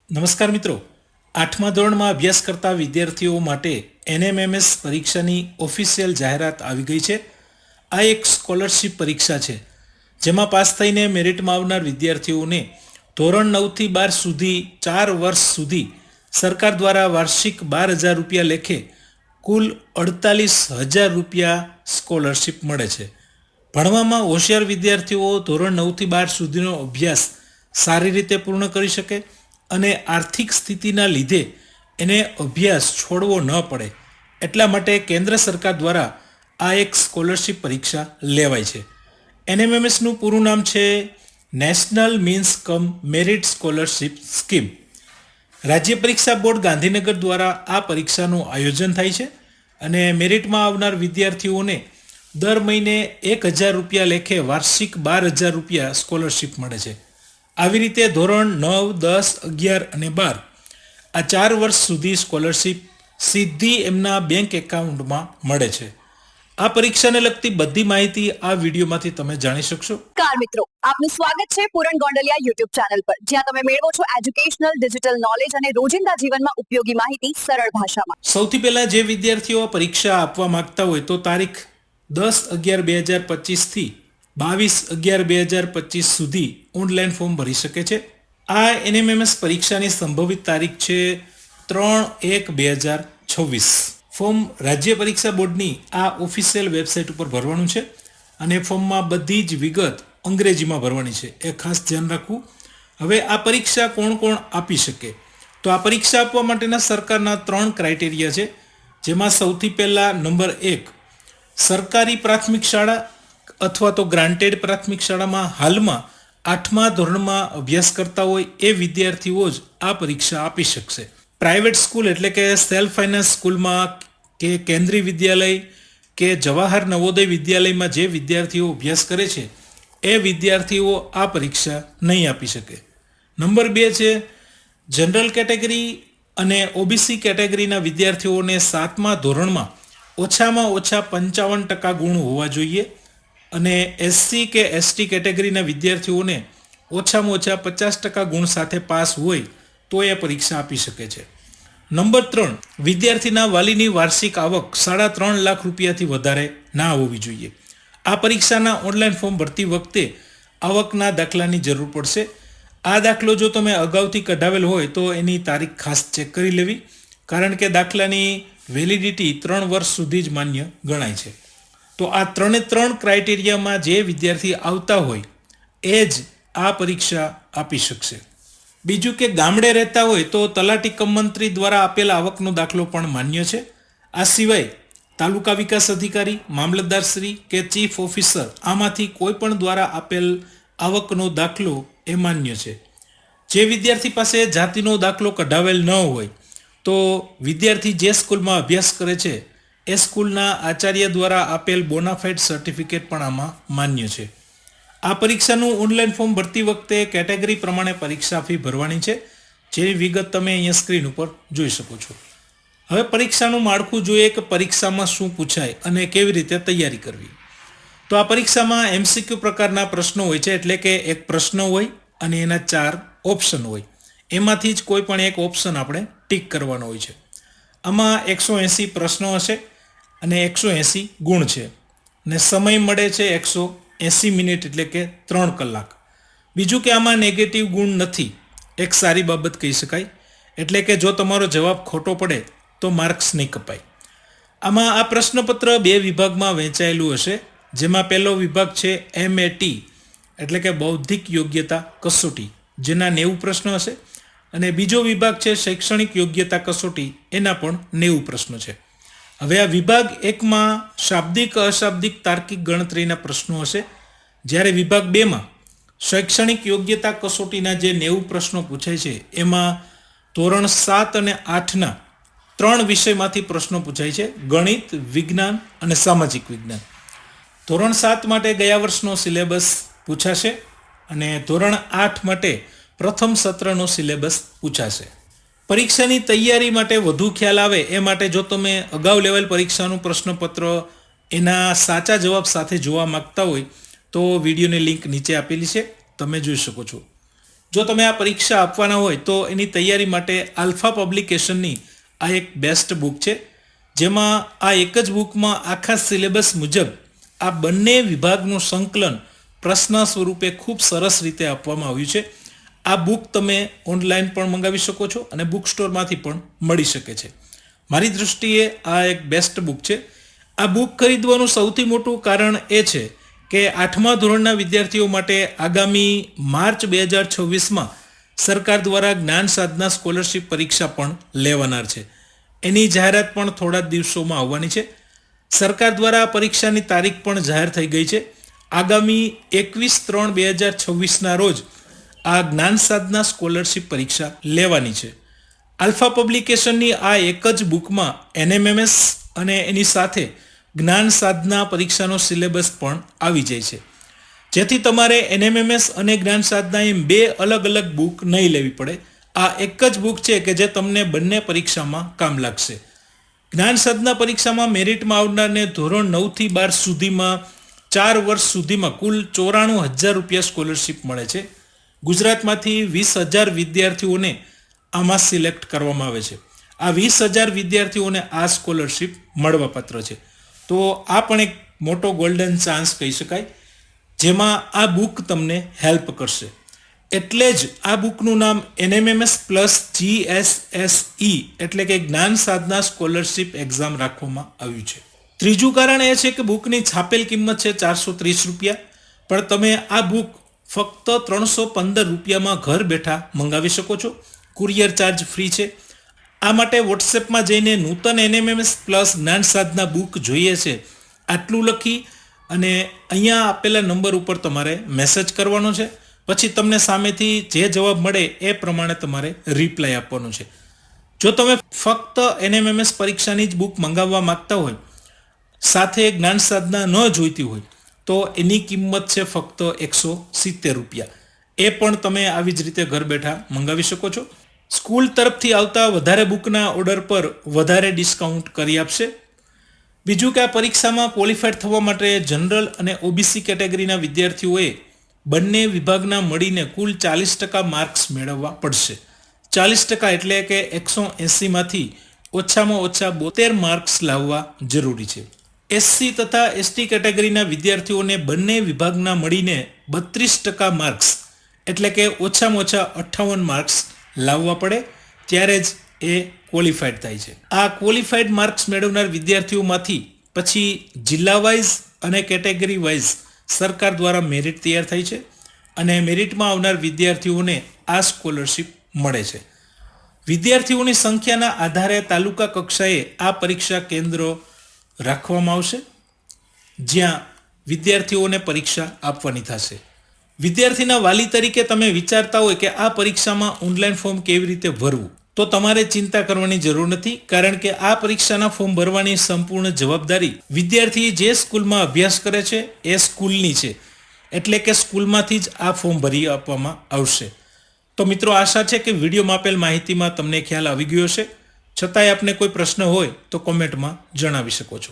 નમસ્કાર મિત્રો, 8મા ધોરણમાં અભ્યાસ કરતા વિદ્યાર્થીઓ માટે એનએમએમએસ પરીક્ષાની ઓફિશિયલ જાહેરાત આવી ગઈ છે. આ એક સ્કોલરશિપ પરીક્ષા છે જેમાં પાસ થઈને મેરિટમાં આવનાર વિદ્યાર્થીઓને ધોરણ 9થી 12 સુધી 4 વર્ષ સુધી સરકાર દ્વારા વાર્ષિક 12,000 રૂપિયા લેખે કુલ 48,000 રૂપિયા સ્કોલરશિપ મળે છે. ભણવામાં હોશિયાર વિદ્યાર્થીઓ ધોરણ 9થી 12 સુધીનો અભ્યાસ સારી રીતે પૂર્ણ કરી શકે અને આર્થિક સ્થિતિના લીધે એને અભ્યાસ છોડવો ન પડે એટલા માટે કેન્દ્ર સરકાર દ્વારા આ એક સ્કોલરશિપ પરીક્ષા લેવાય છે. એનએમએમએસનું પૂરું નામ છે નેશનલ મીન્સ કમ મેરિટ સ્કોલરશિપ સ્કીમ. રાજ્ય પરીક્ષા બોર્ડ ગાંધીનગર દ્વારા આ પરીક્ષાનું આયોજન થાય છે અને મેરિટમાં આવનાર વિદ્યાર્થીઓને દર મહિને 1,000 રૂપિયા લેખે વાર્ષિક 12,000 રૂપિયા સ્કોલરશિપ મળે છે. આવી રીતે ધોરણ 9, 10, 11 અને 12 આ 4 વર્ષ સુધી સ્કોલરશિપ સીધી એમના બેંક એકાઉન્ટમાં મળે છે. આ પરીક્ષાને લગતી બધી માહિતી આ વિડીયોમાંથી તમે જાણી શકશો. નમસ્કાર મિત્રો, આપનું સ્વાગત છે પૂરણ ગોંડલિયા યુટ્યુબ ચેનલ પર, જ્યાં તમે મેળવો છો એજ્યુકેશનલ ડિજિટલ નોલેજ અને રોજિંદા જીવનમાં ઉપયોગી માહિતી સરળ ભાષામાં. સૌથી પહેલા જે વિદ્યાર્થીઓ પરીક્ષા આપવા માંગતા હોય તો તારીખ 10/11/2025 થી 22/11/2025 સુધી ઓનલાઈન ફોર્મ ભરી શકે છે. આ એનએમએમએસ પરીક્ષાની સંભવિત તારીખ છે 3/1/2026. ફોર્મ રાજ્ય પરીક્ષા બોર્ડની આ ઓફિશિયલ વેબસાઇટ ઉપર ભરવાનું છે અને ફોર્મમાં બધી જ વિગત અંગ્રેજીમાં ભરવાની છે, એ ખાસ ધ્યાન રાખવું. હવે આ પરીક્ષા કોણ કોણ આપી શકે? તો આ પરીક્ષા આપવા માટેના સરકારના 3 ક્રાઇટેરિયા છે, જેમાં સૌથી પહેલા નંબર 1, સરકારી પ્રાથમિક શાળા અથવા તો ગ્રાન્ટેડ પ્રાથમિક શાળામાં હાલમાં 8મા ધોરણમાં અભ્યાસ કરતા હોય એ વિદ્યાર્થીઓ જ આ પરીક્ષા આપી શકશે. પ્રાઇવેટ સ્કૂલ એટલે કે સેલ્ફ ફાઇનાન્સ સ્કૂલમાં કે કેન્દ્રીય વિદ્યાલય કે જવાહર નવોદય વિદ્યાલયમાં જે વિદ્યાર્થીઓ અભ્યાસ કરે છે એ વિદ્યાર્થીઓ આ પરીક્ષા નહીં આપી શકે. નંબર 2 છે જનરલ કેટેગરી અને ઓબીસી કેટેગરીના વિદ્યાર્થીઓને 7મા ધોરણમાં ઓછામાં ઓછા 55% ગુણ હોવા જોઈએ અને એસસી કે એસટી કેટેગરીના વિદ્યાર્થીઓને ઓછામાં ઓછા 50% ગુણ સાથે પાસ હોય તો એ પરીક્ષા આપી શકે છે. નંબર 3, વિદ્યાર્થીના વાલીની વાર્ષિક આવક 3.5 લાખ રૂપિયાથી વધારે ના હોવી જોઈએ. આ પરીક્ષાના ઓનલાઈન ફોર્મ ભરતી વખતે આવકના દાખલાની જરૂર પડશે. આ દાખલો જો તમે અગાઉથી કઢાવેલ હોય તો એની તારીખ ખાસ ચેક કરી લેવી, કારણ કે દાખલાની વેલિડિટી 3 વર્ષ સુધી જ માન્ય ગણાય છે. તો આ 3 ક્રાઇટેરિયામાં જે વિદ્યાર્થી આવતા હોય એ જ આ પરીક્ષા આપી શકશે. બીજું કે ગામડે રહેતા હોય તો તલાટી કમ મંત્રી દ્વારા આપેલ આવકનો દાખલો પણ માન્ય છે. આ સિવાય તાલુકા વિકાસ અધિકારી, મામલતદારશ્રી કે ચીફ ઓફિસર આમાંથી કોઈ પણ દ્વારા આપેલ આવકનો દાખલો એ માન્ય છે. જે વિદ્યાર્થી પાસે જાતિનો દાખલો કઢાવેલ ન હોય તો વિદ્યાર્થી જે સ્કૂલમાં અભ્યાસ કરે છે એ સ્કૂલના આચાર્ય દ્વારા આપેલ બોનાફાઇડ સર્ટિફિકેટ પણ આમાં માન્ય છે. આ પરીક્ષાનું ઓનલાઈન ફોર્મ ભરતી વખતે કેટેગરી પ્રમાણે પરીક્ષા ફી ભરવાની છે, જેની વિગત તમે અહીંયા સ્ક્રીન ઉપર જોઈ શકો છો. હવે પરીક્ષાનું માળખું જોઈએ કે પરીક્ષામાં શું પૂછાય અને કેવી રીતે તૈયારી કરવી. તો આ પરીક્ષામાં એમસીક્યુ પ્રકારના પ્રશ્નો હોય છે, એટલે કે એક પ્રશ્ન હોય અને એના 4 ઓપ્શન હોય. એમાંથી જ કોઈ પણ એક ઓપ્શન આપણે ટીક કરવાનો હોય છે. આમાં 180 પ્રશ્નો હશે અને 180 ગુણ છે અને સમય મળે છે 180 મિનિટ એટલે કે 3 કલાક. બીજું કે આમાં નેગેટિવ ગુણ નથી, એક સારી બાબત કહી શકાય. એટલે કે જો તમારો જવાબ ખોટો પડે તો માર્ક્સ નહીં કપાય. આમાં આ પ્રશ્નપત્ર 2 વિભાગમાં વહેંચાયેલું હશે, જેમાં પહેલો વિભાગ છે MAT એટલે કે બૌદ્ધિક યોગ્યતા કસોટી, જેના 90 પ્રશ્નો હશે અને બીજો વિભાગ છે શૈક્ષણિક યોગ્યતા કસોટી, એના પણ 90 પ્રશ્નો છે. હવે આ વિભાગ 1માં શાબ્દિક અશાબ્દિક તાર્કિક ગણતરીના પ્રશ્નો હશે, જ્યારે વિભાગ 2માં શૈક્ષણિક યોગ્યતા કસોટીના જે 90 પ્રશ્નો પૂછાય છે એમાં ધોરણ 7 અને 8ના 3 વિષયમાંથી પ્રશ્નો પૂછાય છે: ગણિત, વિજ્ઞાન અને સામાજિક વિજ્ઞાન. ધોરણ 7 માટે ગયા વર્ષનો સિલેબસ પૂછાશે અને ધોરણ 8 માટે પ્રથમ સત્રનો સિલેબસ પૂછાશે. પરીક્ષાની તૈયારી માટે વધુ ખ્યાલ આવે એ માટે જો તમે અગાઉ લેવાયેલ પરીક્ષાનું પ્રશ્નપત્ર એના સાચા જવાબ સાથે જોવા માંગતા હોય તો વિડીયોની લિંક નીચે આપેલી છે, તમે જોઈ શકો છો. જો તમે આ પરીક્ષા આપવાના હોય તો એની તૈયારી માટે આલ્ફા પબ્લિકેશનની આ એક બેસ્ટ બુક છે, જેમાં આ એક જ બુકમાં આખા સિલેબસ મુજબ આ બંને વિભાગનું સંકલન પ્રશ્ન સ્વરૂપે ખૂબ સરસ રીતે આપવામાં આવ્યું છે. આ બુક તમે ઓનલાઈન પણ મંગાવી શકો છો અને બુક સ્ટોરમાંથી પણ મળી શકે છે. મારી દૃષ્ટિએ આ એક બેસ્ટ બુક છે. આ બુક ખરીદવાનું સૌથી મોટું કારણ એ છે કે 8મા ધોરણના વિદ્યાર્થીઓ માટે આગામી માર્ચ 2026માં સરકાર દ્વારા જ્ઞાન સાધના સ્કોલરશિપ પરીક્ષા પણ લેવાનાર છે. એની જાહેરાત પણ થોડા જ દિવસોમાં આવવાની છે. સરકાર દ્વારા આ પરીક્ષાની તારીખ પણ જાહેર થઈ ગઈ છે. આગામી 21/3/2026ના રોજ આ જ્ઞાન સાધના સ્કોલરશિપ પરીક્ષા લેવાની છે. આલ્ફા પબ્લિકેશનની આ એક જ બુકમાં NMMS અને એની સાથે જ્ઞાન સાધના પરીક્ષાનો સિલેબસ પણ આવી જાય છે, જેથી તમારે NMMS અને જ્ઞાન સાધના એમ બે અલગ અલગ બુક નહીં લેવી પડે. આ એક જ બુક છે કે જે તમને બંને પરીક્ષામાં કામ લાગશે. જ્ઞાન સાધના પરીક્ષામાં મેરિટમાં આવનારને ધોરણ 9 થી 12 સુધીમાં 4 વર્ષ સુધીમાં કુલ 94,000 રૂપિયા સ્કોલરશિપ મળે છે. ગુજરાતમાંથી 20,000 વિદ્યાર્થીઓને આમાં સિલેક્ટ કરવામાં આવે છે. આ 20,000 વિદ્યાર્થીઓને આ સ્કોલરશિપ મળવાપાત્ર છે. તો આ પણ એક મોટો ગોલ્ડન ચાન્સ કહી શકાય, જેમાં આ બુક તમને હેલ્પ કરશે. એટલે જ આ બુકનું નામ NMMS પ્લસ GSSE એટલે કે જ્ઞાન સાધના સ્કોલરશિપ એક્ઝામ રાખવામાં આવ્યું છે. ત્રીજું કારણ એ છે કે બુકની છાપેલ કિંમત છે 430 રૂપિયા, પણ તમે આ બુક ફક્ત 315 રૂપિયામાં ઘર બેઠા મંગાવી શકો છો. કુરિયર ચાર્જ ફ્રી છે. આ માટે વોટ્સએપમાં જઈને નૂતન NMMS પ્લસ જ્ઞાન સાધના બુક જોઈએ છે આટલું લખી અને અહીંયા આપેલા નંબર ઉપર તમારે મેસેજ કરવાનો છે. પછી તમને સામેથી જે જવાબ મળે એ પ્રમાણે તમારે રિપ્લાય આપવાનો છે. જો તમે ફક્ત NMMS પરીક્ષાની જ બુક મંગાવવા માંગતા હોય, સાથે જ્ઞાન સાધના ન જોઈતી હોય, તો એની કિંમત છે ફક્ત 170 રૂપિયા. એ પણ તમે આવી જ રીતે ઘર બેઠા મંગાવી શકો છો. સ્કૂલ તરફથી આવતા વધારે બુકના ઓર્ડર પર વધારે ડિસ્કાઉન્ટ કરી આપશે. બીજું કે આ પરીક્ષામાં ક્વોલિફાઈડ થવા માટે જનરલ અને OBC કેટેગરીના વિદ્યાર્થીઓએ બંને વિભાગના મળીને કુલ 40% માર્ક્સ મેળવવા પડશે. 40% એટલે કે 180માંથી ઓછામાં ઓછા 72 માર્ક્સ લાવવા જરૂરી છે. SC તથા ST કેટેગરીના વિદ્યાર્થીઓને બંને વિભાગના મળીને 32% માર્ક્સ એટલે કે ઓછામાં ઓછા 58 માર્ક્સ લાવવા પડે, ત્યારે જ એ ક્વોલિફાઈડ થાય છે. આ ક્વોલિફાઈડ માર્ક્સ મેળવનાર વિદ્યાર્થીઓમાંથી પછી જિલ્લા વાઇઝ અને કેટેગરી વાઇઝ સરકાર દ્વારા મેરિટ તૈયાર થાય છે અને મેરિટમાં આવનાર વિદ્યાર્થીઓને આ સ્કોલરશિપ મળે છે. વિદ્યાર્થીઓની સંખ્યાના આધારે તાલુકા કક્ષાએ આ પરીક્ષા કેન્દ્રો રાખવામાં આવશે, જ્યાં વિદ્યાર્થીઓને પરીક્ષા આપવાની થશે. વિદ્યાર્થીના વાલી તરીકે તમે વિચારતા હોય કે આ પરીક્ષામાં ઓનલાઈન ફોર્મ કેવી રીતે ભરવું, તો તમારે ચિંતા કરવાની જરૂર નથી, કારણ કે આ પરીક્ષાના ફોર્મ ભરવાની સંપૂર્ણ જવાબદારી વિદ્યાર્થી જે સ્કૂલમાં અભ્યાસ કરે છે એ સ્કૂલની છે. એટલે કે સ્કૂલમાંથી જ આ ફોર્મ ભરી આપવામાં આવશે. તો મિત્રો, આશા છે કે વિડીયોમાં આપેલ માહિતીમાં તમને ખ્યાલ આવી ગયો હશે. છતાંય આપને કોઈ પ્રશ્ન હોય તો કોમેન્ટમાં જણાવી શકો છો.